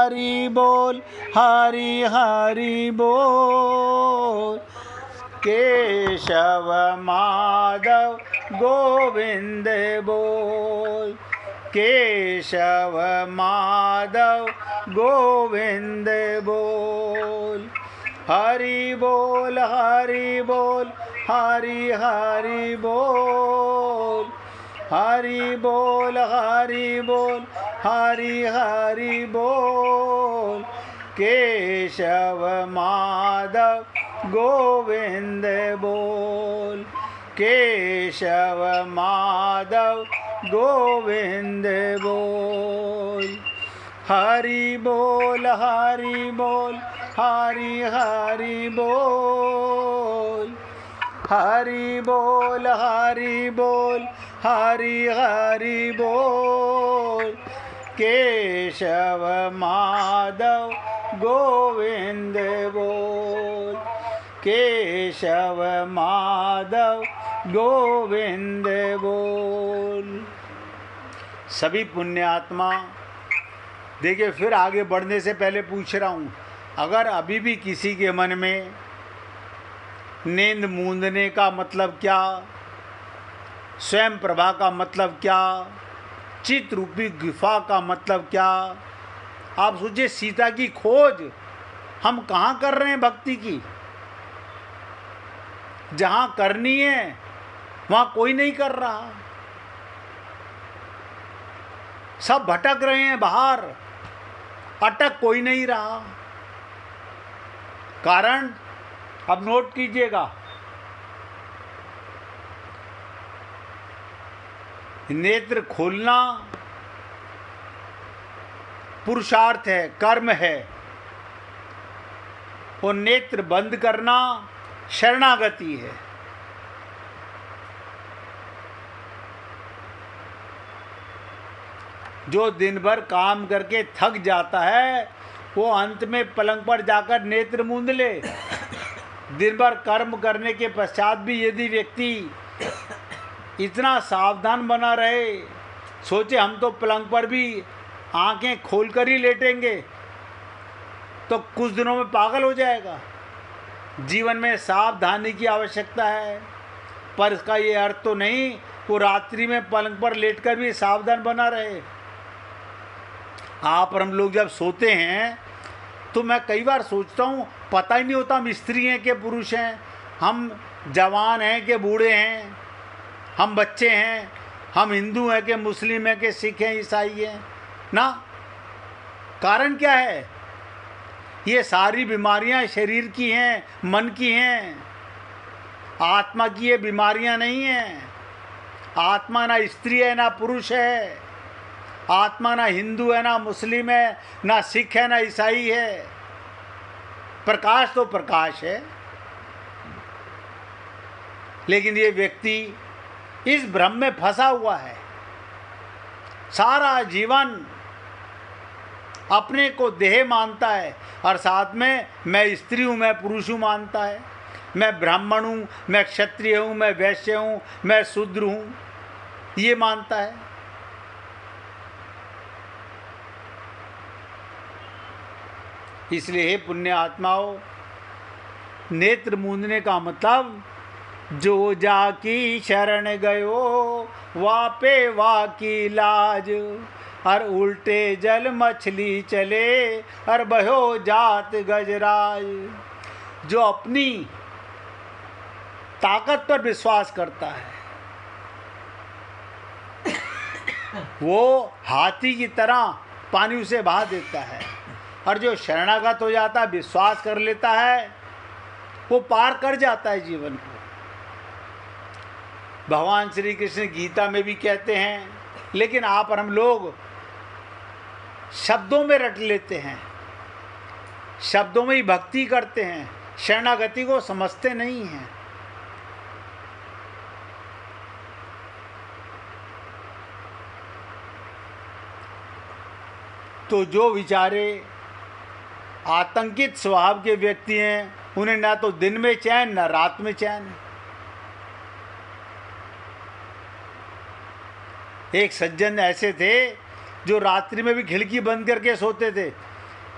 हरि बोल, हरि हरि बोल। केशव माधव गोविंद बोल, केशव माधव गोविंद बोल। हरि बोल, हरि बोल, हरि हरि बोल। हरि बोल, हरि बोल, हरि हरि बोल। केशव माधव गोविंद बोल, केशव माधव गोविंद बोल। हरि बोल, हरि बोल, हरि हरि बोल। हरि बोल, हरि बोल, हरि हरि बोल। केशव माधव गोविंद बोल, केशव माधव गोविंद बोल। सभी पुण्यात्मा देखिए, फिर आगे बढ़ने से पहले पूछ रहा हूँ, अगर अभी भी किसी के मन में नींद मूंदने का मतलब क्या, स्वयं प्रभा का मतलब क्या, चित रूपी गुफा का मतलब क्या, आप सोचिए सीता की खोज हम कहाँ कर रहे हैं भक्ति की। जहाँ करनी है वहाँ कोई नहीं कर रहा, सब भटक रहे हैं बाहर, अटक कोई नहीं रहा। कारण अब नोट कीजिएगा, नेत्र खोलना पुरुषार्थ है, कर्म है, और नेत्र बंद करना शरणागति है। जो दिन भर काम करके थक जाता है वो अंत में पलंग पर जाकर नेत्र मूंद ले। दिन भर कर्म करने के पश्चात भी यदि व्यक्ति इतना सावधान बना रहे, सोचे हम तो पलंग पर भी आंखें खोलकर ही लेटेंगे, तो कुछ दिनों में पागल हो जाएगा। जीवन में सावधानी की आवश्यकता है, पर इसका ये अर्थ तो नहीं वो रात्रि में पलंग पर लेटकर भी सावधान बना रहे। आप और हम लोग जब सोते हैं तो मैं कई बार सोचता हूँ, पता ही नहीं होता हम स्त्री हैं कि पुरुष हैं, हम जवान हैं कि बूढ़े हैं, हम बच्चे हैं, हम हिंदू हैं कि मुस्लिम हैं कि सिख हैं, ईसाई हैं ना। कारण क्या है? ये सारी बीमारियां शरीर की हैं, मन की हैं, आत्मा की ये बीमारियां नहीं हैं। आत्मा ना स्त्री है ना पुरुष है, आत्मा ना हिंदू है ना मुस्लिम है, ना सिख है ना ईसाई है। प्रकाश तो प्रकाश है, लेकिन ये व्यक्ति इस भ्रम में फंसा हुआ है। सारा जीवन अपने को देह मानता है और साथ में मैं स्त्री हूँ, मैं पुरुष हूँ मानता है, मैं ब्राह्मण हूँ, मैं क्षत्रिय हूँ, मैं वैश्य हूँ, मैं शूद्र हूँ, ये मानता है। इसलिए हे पुण्य आत्माओं, नेत्र मूंदने का मतलब जो जाकी शरण गयो वापे वाकी लाज, और उल्टे जल मछली चले और बहो जात गजराज। जो अपनी ताकत पर विश्वास करता है वो हाथी की तरह पानी उसे बहा देता है, और जो शरणागत हो जाता है, विश्वास कर लेता है, वो पार कर जाता है जीवन को। भगवान श्री कृष्ण गीता में भी कहते हैं, लेकिन आप और हम लोग शब्दों में रट लेते हैं, शब्दों में ही भक्ति करते हैं, शरणागति को समझते नहीं हैं। तो जो विचारे आतंकित स्वभाव के व्यक्ति हैं, उन्हें ना तो दिन में चैन ना रात में चैन। एक सज्जन ऐसे थे जो रात्रि में भी खिड़की बंद करके सोते थे,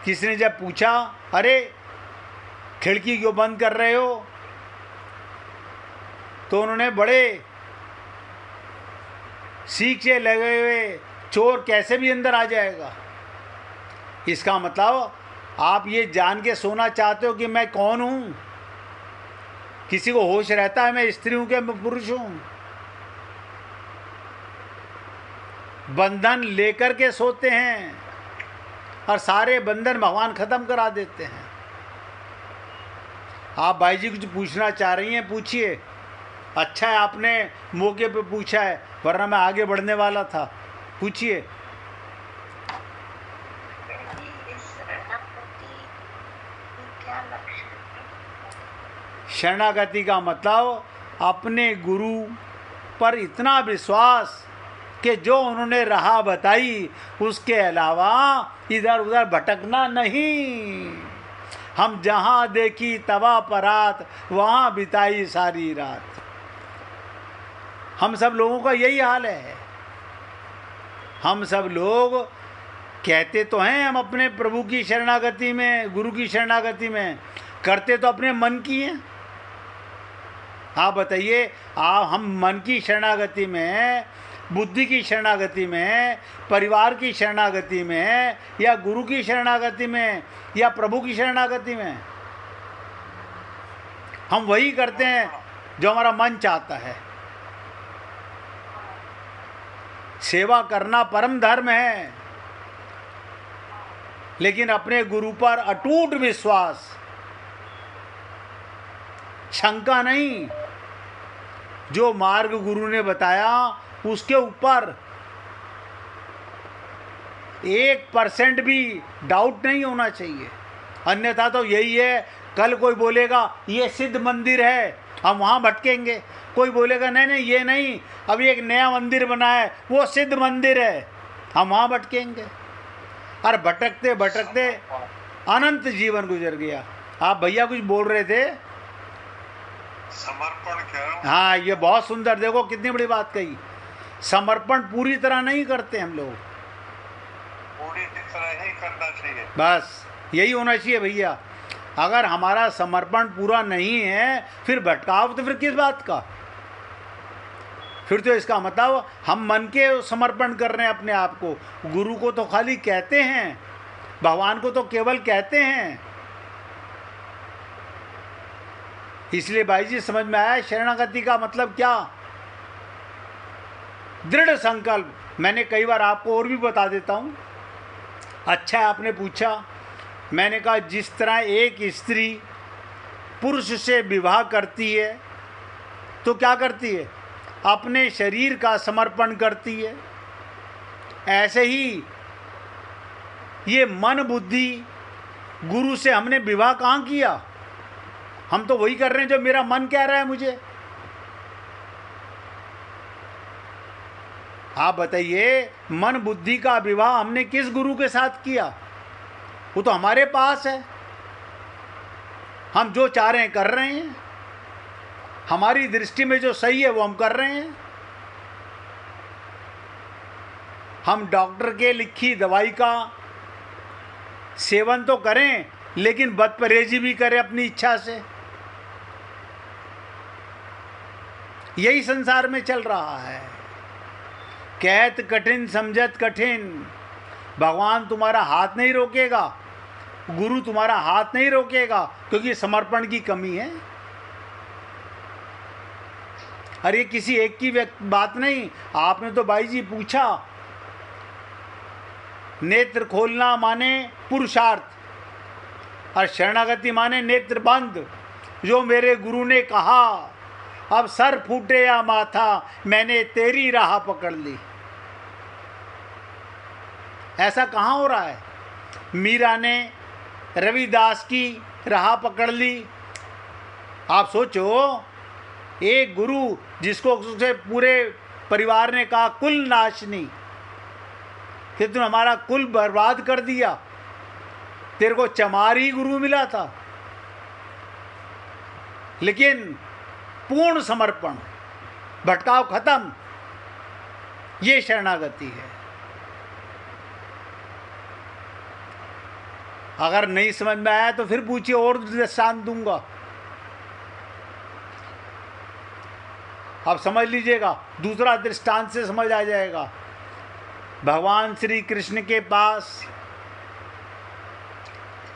किसी ने जब पूछा, अरे खिड़की क्यों बंद कर रहे हो, तो उन्होंने बड़े सीख से लगे हुए, चोर कैसे भी अंदर आ जाएगा। इसका मतलब आप ये जान के सोना चाहते हो कि मैं कौन हूं। किसी को होश रहता है मैं स्त्री हूं कि मैं पुरुष हूं। बंधन लेकर के सोते हैं और सारे बंधन भगवान खत्म करा देते हैं। आप भाई जी कुछ पूछना चाह रही हैं, पूछिए। अच्छा है आपने मौके पे पूछा है, वरना मैं आगे बढ़ने वाला था। पूछिए। शरणागति का मतलब अपने गुरु पर इतना विश्वास कि जो उन्होंने राह बताई उसके अलावा इधर उधर भटकना नहीं। हम जहाँ देखी तवा परात, वहाँ बिताई सारी रात। हम सब लोगों का यही हाल है। हम सब लोग कहते तो हैं हम अपने प्रभु की शरणागति में, गुरु की शरणागति में, करते तो अपने मन की हैं। आप बताइए, हम मन की शरणागति में, बुद्धि की शरणागति में, परिवार की शरणागति में, या गुरु की शरणागति में, या प्रभु की शरणागति में, हम वही करते हैं जो हमारा मन चाहता है। सेवा करना परम धर्म है, लेकिन अपने गुरु पर अटूट विश्वास, शंका नहीं। जो मार्ग गुरु ने बताया उसके ऊपर 1% भी डाउट नहीं होना चाहिए। अन्यथा तो यही है, कल कोई बोलेगा ये सिद्ध मंदिर है, हम वहाँ भटकेंगे। कोई बोलेगा नहीं नहीं ये नहीं, अभी एक नया मंदिर बना है, वो सिद्ध मंदिर है, हम वहाँ भटकेंगे। और भटकते भटकते अनंत जीवन गुजर गया। आप भैया कुछ बोल रहे थे? समर्पण क्या? हाँ, ये बहुत सुंदर, देखो कितनी बड़ी बात कही। समर्पण पूरी तरह नहीं करते हम लोग, पूरी तरह ही करना चाहिए। बस यही होना चाहिए भैया। अगर हमारा समर्पण पूरा नहीं है, फिर भटकाव तो फिर किस बात का? फिर तो इसका मतलब हम मन के समर्पण कर रहे हैं अपने आप को। गुरु को तो खाली कहते हैं, भगवान को तो केवल कहते हैं। इसलिए भाई जी समझ में आया शरणागति का मतलब क्या? दृढ़ संकल्प। मैंने कई बार आपको और भी बता देता हूँ। अच्छा है आपने पूछा। मैंने कहा जिस तरह एक स्त्री पुरुष से विवाह करती है तो क्या करती है? अपने शरीर का समर्पण करती है। ऐसे ही ये मन बुद्धि, गुरु से हमने विवाह कहाँ किया? हम तो वही कर रहे हैं जो मेरा मन कह रहा है मुझे। आप बताइए, मन बुद्धि का विवाह हमने किस गुरु के साथ किया? वो तो हमारे पास है। हम जो चाह रहे हैं कर रहे हैं। हमारी दृष्टि में जो सही है वो हम कर रहे हैं। हम डॉक्टर के लिखी दवाई का सेवन तो करें, लेकिन बदपरहेजी भी करें अपनी इच्छा से। यही संसार में चल रहा है। कहत कठिन समझत कठिन। भगवान तुम्हारा हाथ नहीं रोकेगा, गुरु तुम्हारा हाथ नहीं रोकेगा, क्योंकि समर्पण की कमी है। अरे किसी एक की बात नहीं। आपने तो भाई जी पूछा, नेत्र खोलना माने पुरुषार्थ, और शरणागति माने नेत्र बंद। जो मेरे गुरु ने कहा, अब सर फूटे या माथा, मैंने तेरी राह पकड़ ली। ऐसा कहाँ हो रहा है? मीरा ने रविदास की राह पकड़ ली। आप सोचो, एक गुरु जिसको उससे पूरे परिवार ने कहा कुल नाशनी, कि तूने हमारा कुल बर्बाद कर दिया, तेरे को चमार ही गुरु मिला था। लेकिन पूर्ण समर्पण, भटकाव खत्म, ये शरणागति है। अगर नहीं समझ में आया तो फिर पूछिए, और दृष्टांत दूंगा। अब समझ लीजिएगा, दूसरा दृष्टांत से समझ आ जाएगा। भगवान श्री कृष्ण के पास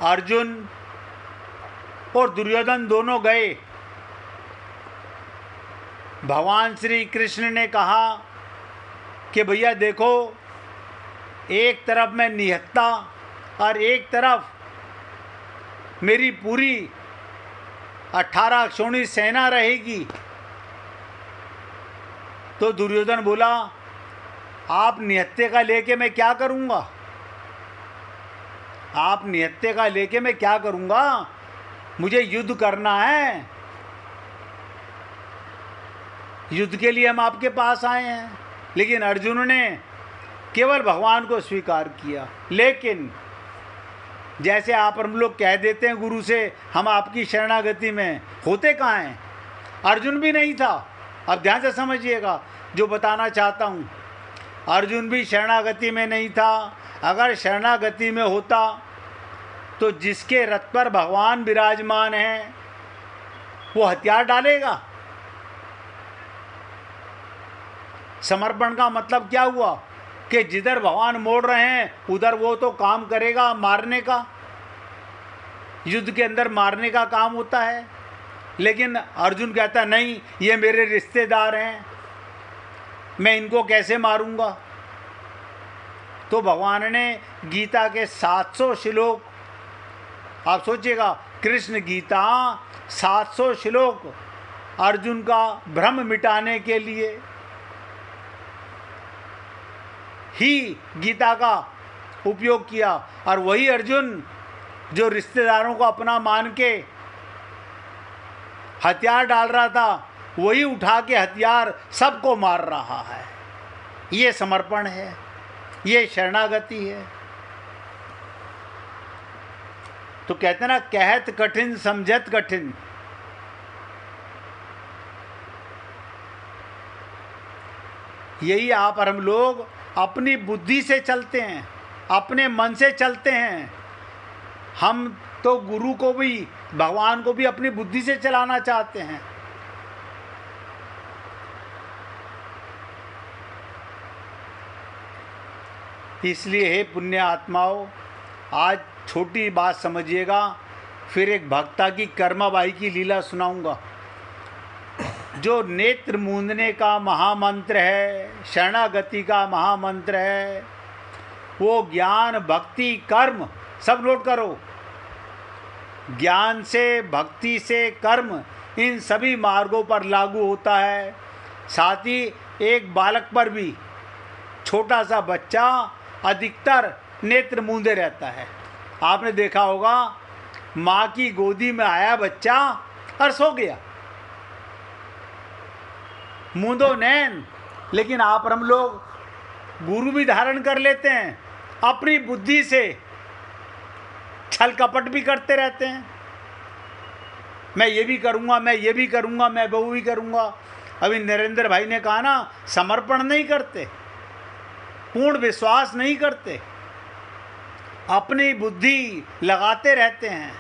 अर्जुन और दुर्योधन दोनों गए। भगवान श्री कृष्ण ने कहा कि भैया देखो, एक तरफ मैं निहत्ता और एक तरफ मेरी पूरी 18 अक्षौणी सेना रहेगी। तो दुर्योधन बोला, आप निहत्ते का लेके मैं क्या करूँगा? आप निहत्ते का लेके मैं क्या करूँगा? मुझे युद्ध करना है, युद्ध के लिए हम आपके पास आए हैं। लेकिन अर्जुन ने केवल भगवान को स्वीकार किया। लेकिन जैसे आप हम लोग कह देते हैं गुरु से, हम आपकी शरणागति में, होते कहाँ हैं? अर्जुन भी नहीं था। अब ध्यान से समझिएगा जो बताना चाहता हूँ। अर्जुन भी शरणागति में नहीं था। अगर शरणागति में होता तो जिसके रथ पर भगवान विराजमान हैं वो हथियार डालेगा? समर्पण का मतलब क्या हुआ कि जिधर भगवान मोड़ रहे हैं उधर वो तो काम करेगा, मारने का, युद्ध के अंदर मारने का काम होता है। लेकिन अर्जुन कहता नहीं, ये मेरे रिश्तेदार हैं, मैं इनको कैसे मारूंगा? तो भगवान ने गीता के 700 श्लोक, आप सोचिएगा, कृष्ण गीता 700 श्लोक अर्जुन का भ्रम मिटाने के लिए ही गीता का उपयोग किया। और वही अर्जुन जो रिश्तेदारों को अपना मान के हथियार डाल रहा था, वही उठा के हथियार सबको मार रहा है। ये समर्पण है, ये शरणागति है। तो कहते ना, कहत कठिन समझत कठिन। यही आप और हम लोग अपनी बुद्धि से चलते हैं, अपने मन से चलते हैं। हम तो गुरु को भी, भगवान को भी अपनी बुद्धि से चलाना चाहते हैं। इसलिए हे पुण्य आत्माओं, आज छोटी बात समझिएगा, फिर एक भक्ता की कर्माबाई की लीला सुनाऊंगा। जो नेत्र मूंदने का महामंत्र है, शरणागति का महामंत्र है, वो ज्ञान भक्ति कर्म, सब नोट करो, ज्ञान से, भक्ति से, कर्म, इन सभी मार्गों पर लागू होता है। साथ ही एक बालक पर भी। छोटा सा बच्चा अधिकतर नेत्र मूंदे रहता है। आपने देखा होगा, माँ की गोदी में आया बच्चा और सो गया, मूंदो नैन। लेकिन आप और हम लोग गुरु भी धारण कर लेते हैं, अपनी बुद्धि से छल कपट भी करते रहते हैं। मैं ये भी करूँगा, मैं ये भी करूँगा, मैं वो भी करूँगा। अभी नरेंद्र भाई ने कहा ना, समर्पण नहीं करते, पूर्ण विश्वास नहीं करते, अपनी बुद्धि लगाते रहते हैं।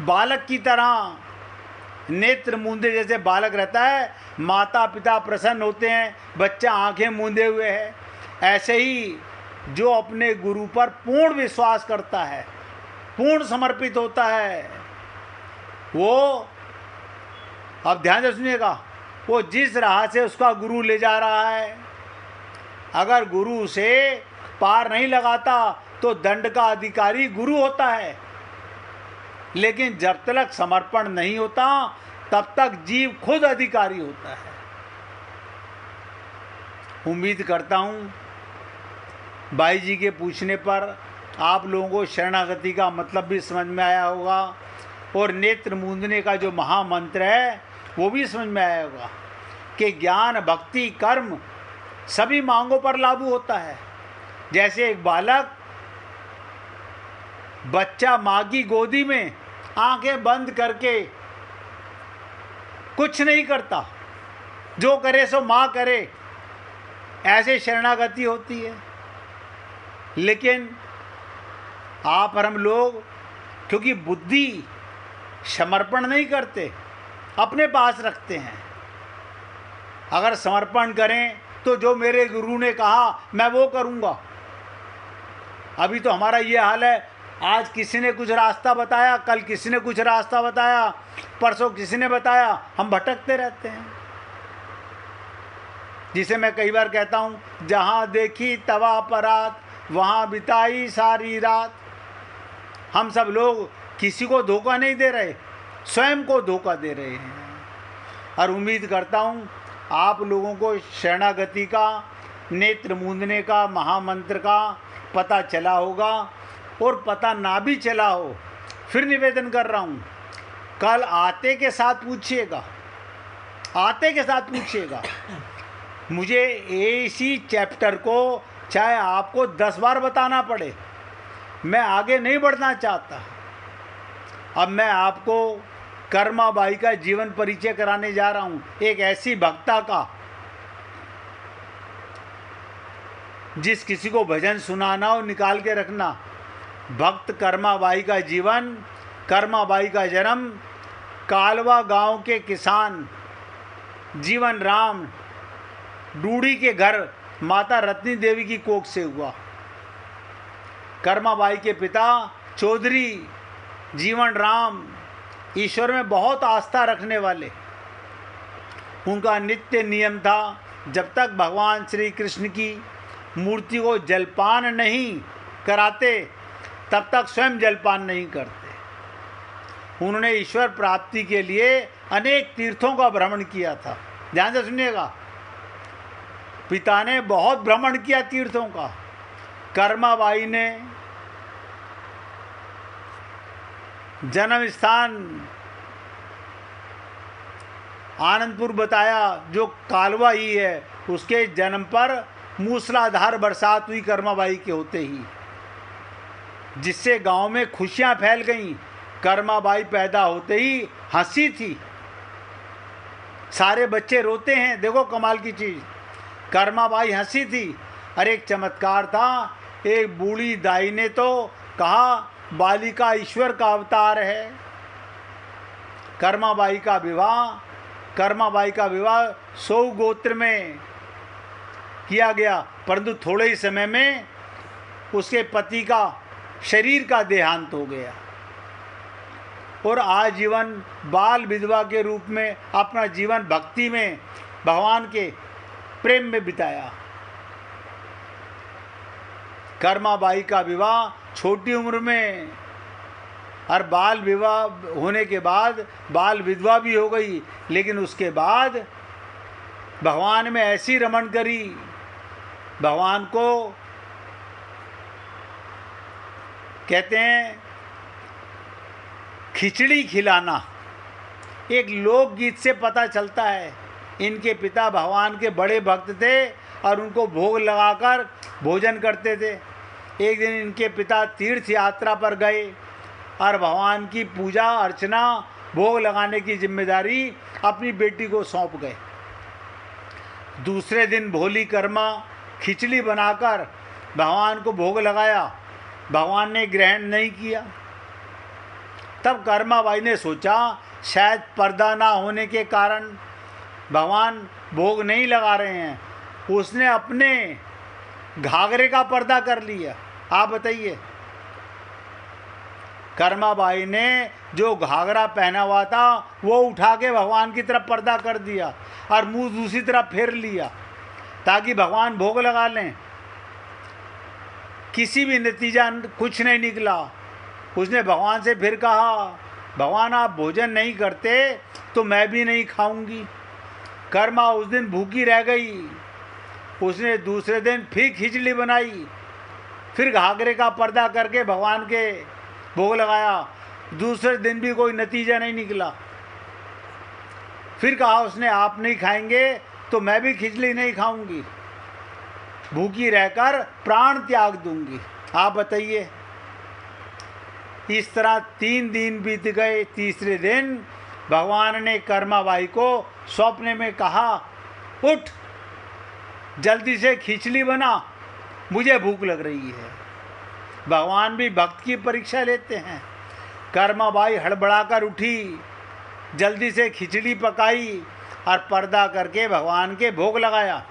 बालक की तरह नेत्र मूंदे जैसे बालक रहता है, माता पिता प्रसन्न होते हैं, बच्चा आंखें मूंदे हुए है। ऐसे ही जो अपने गुरु पर पूर्ण विश्वास करता है, पूर्ण समर्पित होता है, वो, अब ध्यान से सुनिएगा, वो जिस राह से उसका गुरु ले जा रहा है, अगर गुरु से पार नहीं लगाता तो दंड का अधिकारी गुरु होता है। लेकिन जब तक समर्पण नहीं होता तब तक जीव खुद अधिकारी होता है। उम्मीद करता हूँ भाई जी के पूछने पर आप लोगों को शरणागति का मतलब भी समझ में आया होगा, और नेत्र मूंदने का जो महामंत्र है वो भी समझ में आया होगा कि ज्ञान भक्ति कर्म सभी मांगों पर लागू होता है। जैसे एक बालक, बच्चा माँ की गोदी में आंखें बंद करके कुछ नहीं करता, जो करे सो माँ करे, ऐसे शरणागति होती है। लेकिन आप और हम लोग क्योंकि बुद्धि समर्पण नहीं करते, अपने पास रखते हैं। अगर समर्पण करें तो जो मेरे गुरु ने कहा मैं वो करूँगा। अभी तो हमारा ये हाल है, आज किसी ने कुछ रास्ता बताया, कल किसी ने कुछ रास्ता बताया, परसों किसी ने बताया, हम भटकते रहते हैं। जिसे मैं कई बार कहता हूँ, जहाँ देखी तवा परात वहाँ बिताई सारी रात। हम सब लोग किसी को धोखा नहीं दे रहे, स्वयं को धोखा दे रहे हैं। और उम्मीद करता हूँ आप लोगों को शरणागति का, नेत्र मूंदने का महामंत्र का पता चला होगा, और पता ना भी चला हो, फिर निवेदन कर रहा हूँ, कल आते के साथ पूछिएगा, आते के साथ पूछिएगा। मुझे इसी चैप्टर को चाहे आपको 10 बार बताना पड़े, मैं आगे नहीं बढ़ना चाहता। अब मैं आपको कर्माबाई का जीवन परिचय कराने जा रहा हूँ, एक ऐसी भक्ता का जिस किसी को भजन सुनाना हो निकाल के रखना। भक्त कर्माबाई का जीवन, कर्माबाई का जन्म कालवा गांव के किसान जीवन राम डूडी के घर माता रत्नी देवी की कोख से हुआ। कर्माबाई के पिता चौधरी जीवन राम ईश्वर में बहुत आस्था रखने वाले। उनका नित्य नियम था, जब तक भगवान श्री कृष्ण की मूर्ति को जलपान नहीं कराते तब तक स्वयं जलपान नहीं करते। उन्होंने ईश्वर प्राप्ति के लिए अनेक तीर्थों का भ्रमण किया था। ध्यान से सुनिएगा, पिता ने बहुत भ्रमण किया तीर्थों का। कर्माबाई ने जन्म स्थान आनंदपुर बताया, जो कालवा ही है, उसके जन्म पर मूसलाधार बरसात हुई कर्माबाई के होते ही, जिससे गांव में खुशियां फैल गईं। कर्माबाई पैदा होते ही हंसी थी, सारे बच्चे रोते हैं। देखो कमाल की चीज़, कर्माबाई हंसी थी। और एक चमत्कार था, एक बूढ़ी दाई ने तो कहा बालिका ईश्वर का अवतार है। कर्माबाई का विवाह सौ गोत्र में किया गया, परंतु थोड़े ही समय में उसके पति का शरीर का देहांत हो गया और आजीवन बाल विधवा के रूप में अपना जीवन भक्ति में, भगवान के प्रेम में बिताया। कर्माबाई का विवाह छोटी उम्र में और बाल विवाह होने के बाद बाल विधवा भी हो गई, लेकिन उसके बाद भगवान में ऐसी रमण करी, भगवान को कहते हैं खिचड़ी खिलाना। एक लोकगीत से पता चलता है इनके पिता भगवान के बड़े भक्त थे और उनको भोग लगाकर भोजन करते थे। एक दिन इनके पिता तीर्थ यात्रा पर गए और भगवान की पूजा अर्चना भोग लगाने की जिम्मेदारी अपनी बेटी को सौंप गए। दूसरे दिन भोली कर्मा खिचड़ी बनाकर भगवान को भोग लगाया, भगवान ने ग्रहण नहीं किया। तब कर्माबाई ने सोचा शायद पर्दा ना होने के कारण भगवान भोग नहीं लगा रहे हैं। उसने अपने घाघरे का पर्दा कर लिया। आप बताइए, कर्माबाई ने जो घाघरा पहना हुआ था वो उठा के भगवान की तरफ पर्दा कर दिया और मुंह दूसरी तरफ फेर लिया ताकि भगवान भोग लगा लें। किसी भी नतीजा कुछ नहीं निकला। उसने भगवान से फिर कहा, भगवान आप भोजन नहीं करते तो मैं भी नहीं खाऊंगी। कर्मा उस दिन भूखी रह गई। उसने दूसरे दिन फिर खिचड़ी बनाई, फिर घाघरे का पर्दा करके भगवान के भोग लगाया। दूसरे दिन भी कोई नतीजा नहीं निकला। फिर कहा उसने आप नहीं खाएंगे तो मैं भी खिचड़ी नहीं खाऊंगी, भूखी रहकर प्राण त्याग दूंगी। आप बताइए। इस तरह 3 दिन बीत गए। तीसरे दिन भगवान ने कर्माबाई को स्वप्न में कहा, उठ जल्दी से खिचड़ी बना, मुझे भूख लग रही है। भगवान भी भक्त की परीक्षा लेते हैं। कर्माबाई हड़बड़ाकर उठी, जल्दी से खिचड़ी पकाई और पर्दा करके भगवान के भोग लगाया।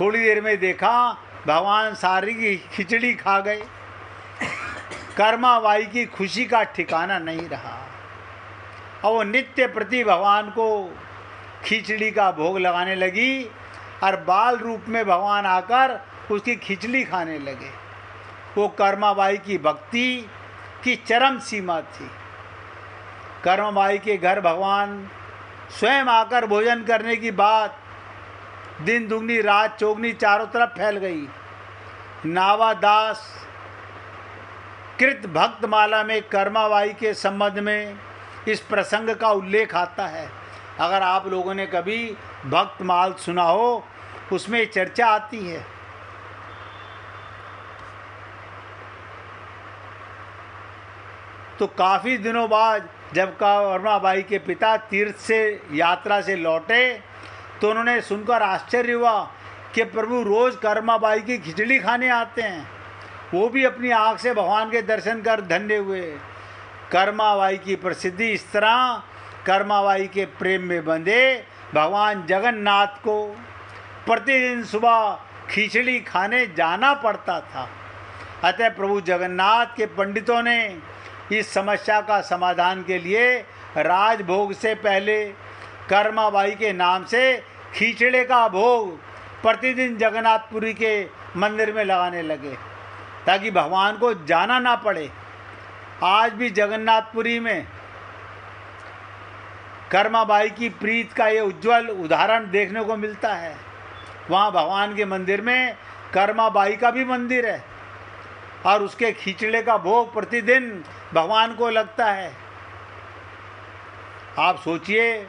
थोड़ी देर में देखा भगवान सारी की खिचड़ी खा गए। कर्माबाई की खुशी का ठिकाना नहीं रहा और वो नित्य प्रति भगवान को खिचड़ी का भोग लगाने लगी और बाल रूप में भगवान आकर उसकी खिचड़ी खाने लगे। वो कर्माबाई की भक्ति की चरम सीमा थी। कर्माबाई के घर भगवान स्वयं आकर भोजन करने की बात दिन दुगनी रात चौगनी चारों तरफ फैल गई। नावा दास कृत भक्त माला में कर्माबाई के संबंध में इस प्रसंग का उल्लेख आता है। अगर आप लोगों ने कभी भक्त माल सुना हो, उसमें चर्चा आती है। तो काफ़ी दिनों बाद जब कर्माबाई के पिता तीर्थ से यात्रा से लौटे तो उन्होंने सुनकर आश्चर्य हुआ कि प्रभु रोज़ कर्माबाई की खिचड़ी खाने आते हैं। वो भी अपनी आँख से भगवान के दर्शन कर धन्य हुए। कर्माबाई की प्रसिद्धि इस तरह कर्माबाई के प्रेम में बंधे भगवान जगन्नाथ को प्रतिदिन सुबह खिचड़ी खाने जाना पड़ता था। अतः प्रभु जगन्नाथ के पंडितों ने इस समस्या का समाधान के लिए राजभोग से पहले कर्माबाई के नाम से खिचड़े का भोग प्रतिदिन जगन्नाथपुरी के मंदिर में लगाने लगे ताकि भगवान को जाना ना पड़े। आज भी जगन्नाथपुरी में कर्माबाई की प्रीत का ये उज्जवल उदाहरण देखने को मिलता है। वहाँ भगवान के मंदिर में कर्माबाई का भी मंदिर है और उसके खिचड़े का भोग प्रतिदिन भगवान को लगता है। आप सोचिए,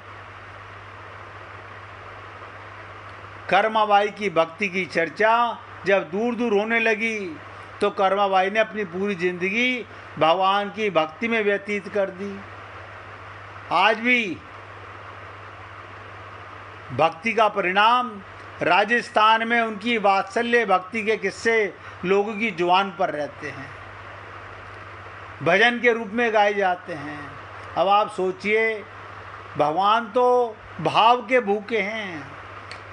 कर्माबाई की भक्ति की चर्चा जब दूर दूर होने लगी तो कर्माबाई ने अपनी पूरी जिंदगी भगवान की भक्ति में व्यतीत कर दी। आज भी भक्ति का परिणाम राजस्थान में उनकी वात्सल्य भक्ति के किस्से लोगों की जुबान पर रहते हैं, भजन के रूप में गाए जाते हैं। अब आप सोचिए, भगवान तो भाव के भूखे हैं।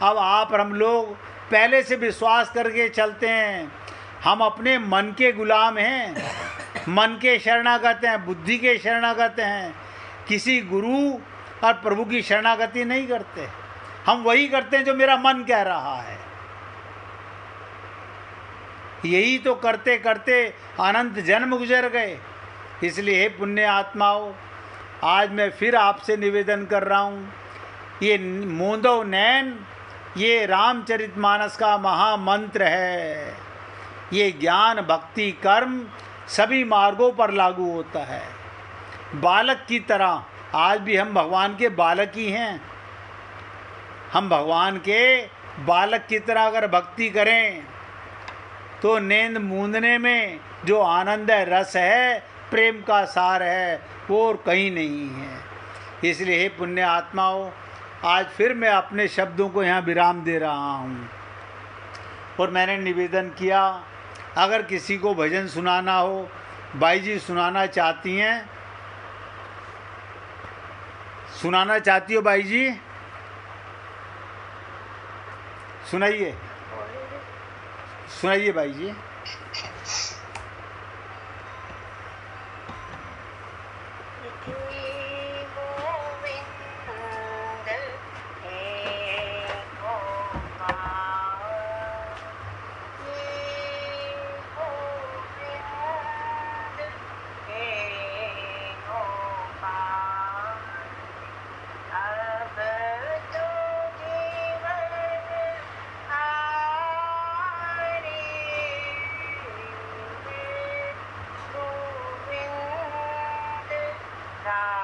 अब आप और हम लोग पहले से विश्वास करके चलते हैं, हम अपने मन के गुलाम हैं, मन के शरणागत हैं, बुद्धि के शरणागत हैं। किसी गुरु और प्रभु की शरणागति नहीं करते। हम वही करते हैं जो मेरा मन कह रहा है। यही तो करते करते अनंत जन्म गुजर गए। इसलिए हे पुण्य आत्माओं, आज मैं फिर आपसे निवेदन कर रहा हूँ, ये मोंदो नैन ये रामचरितमानस का महामंत्र है। ये ज्ञान भक्ति कर्म सभी मार्गों पर लागू होता है। बालक की तरह आज भी हम भगवान के बालक ही हैं। हम भगवान के बालक की तरह अगर भक्ति करें तो नींद मूंदने में जो आनंद है, रस है, प्रेम का सार है, वो और कहीं नहीं है। इसलिए हे पुण्य आत्माओं, आज फिर मैं अपने शब्दों को यहाँ विराम दे रहा हूँ और मैंने निवेदन किया, अगर किसी को भजन सुनाना हो, बाई जी सुनाना चाहती हैं, सुनाना चाहती हो बाई जी? सुनाइए, सुनाइए बाई जी। राम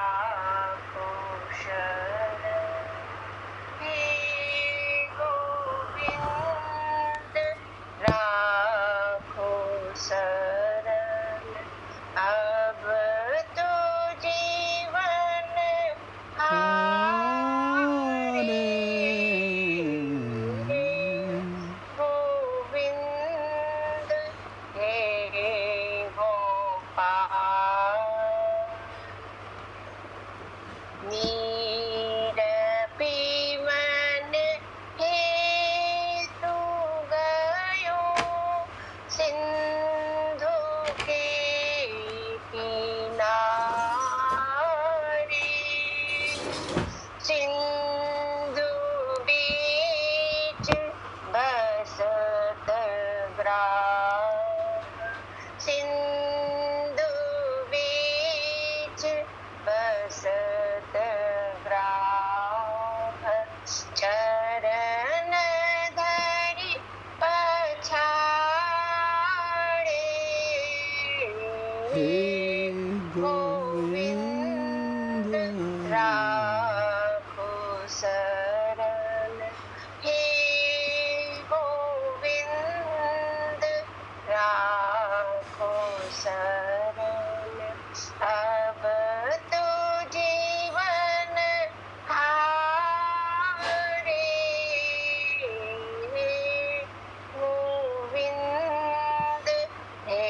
हे गोविंद राखो शरण, हे गोविंद राखो शरण। अब तो जीवन हारे, गोविंद हे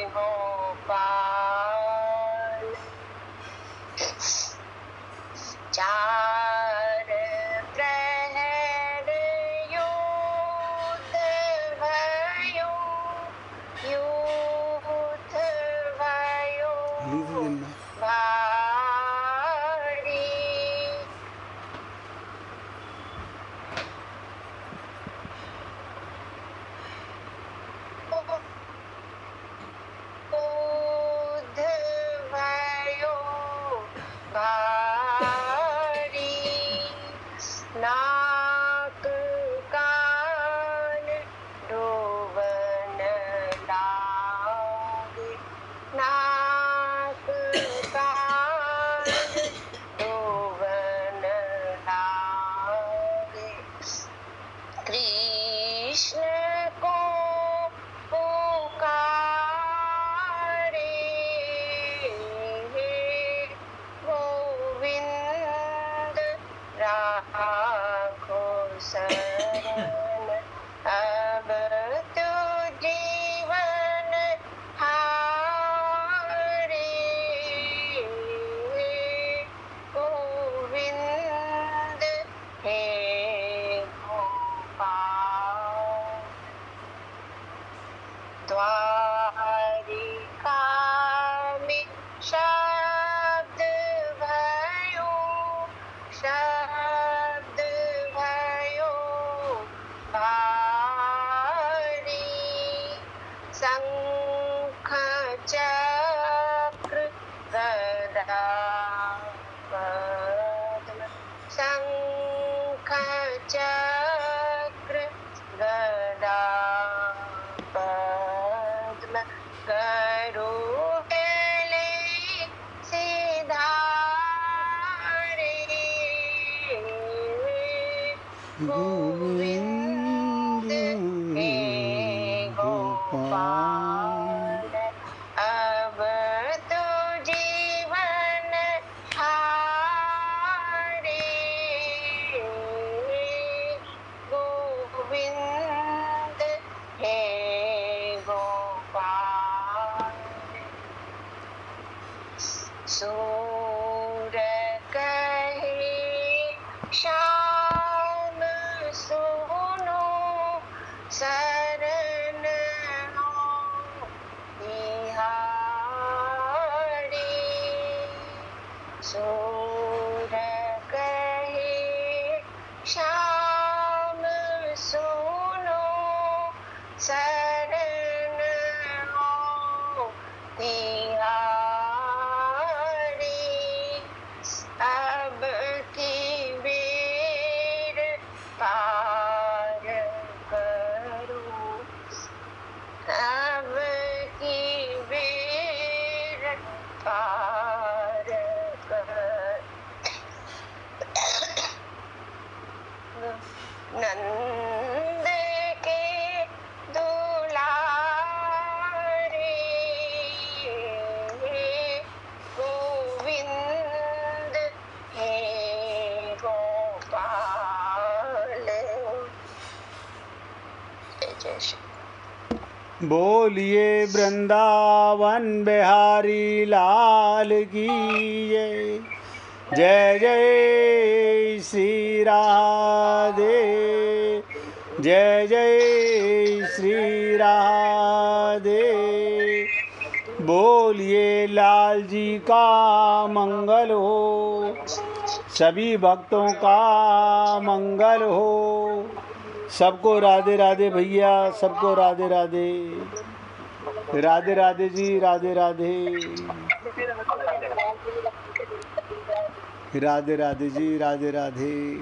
गोपाल। चार प्रहर युद्ध भयो, युद्ध भयो भारी। युद्ध भयो भारी, नाक कान डूबन लागे, नाक कान डूबन लागे। कृष्ण को पुकारे, गोविंद राखो शरण। अब तो जीवन हारे, गोविंद हे गोपाल। द्वारिका में शब्द भयो, शब्द भयो भारी। शंख चक्र गदा पद्म, शंख चक्र गदा पद्म। गरुड़ले सिधारे, गोविंद हे गोपाल। अब तो जीवन हारे, गोविंद हे गोपाल। सूर कहे श्याम सुनो, शरण हो बिहारी। सूर कहे श्याम सुनो, शरण हो बिहारी। अब की बेर पार करो, अब की बेर पार कर। नंद के दुलारे, गोविंद हे गोपाल। जय श्री। बोलिए वृंदावन बिहारी लाल की जय। जय जय श्री राधे, जय जय श्री राधे। बोलिए लाल जी का मंगल हो, सभी भक्तों का मंगल हो। सबको राधे राधे भैया, सबको राधे राधे। राधे राधे जी, राधे राधे। राधे राधे जी, राधे राधे।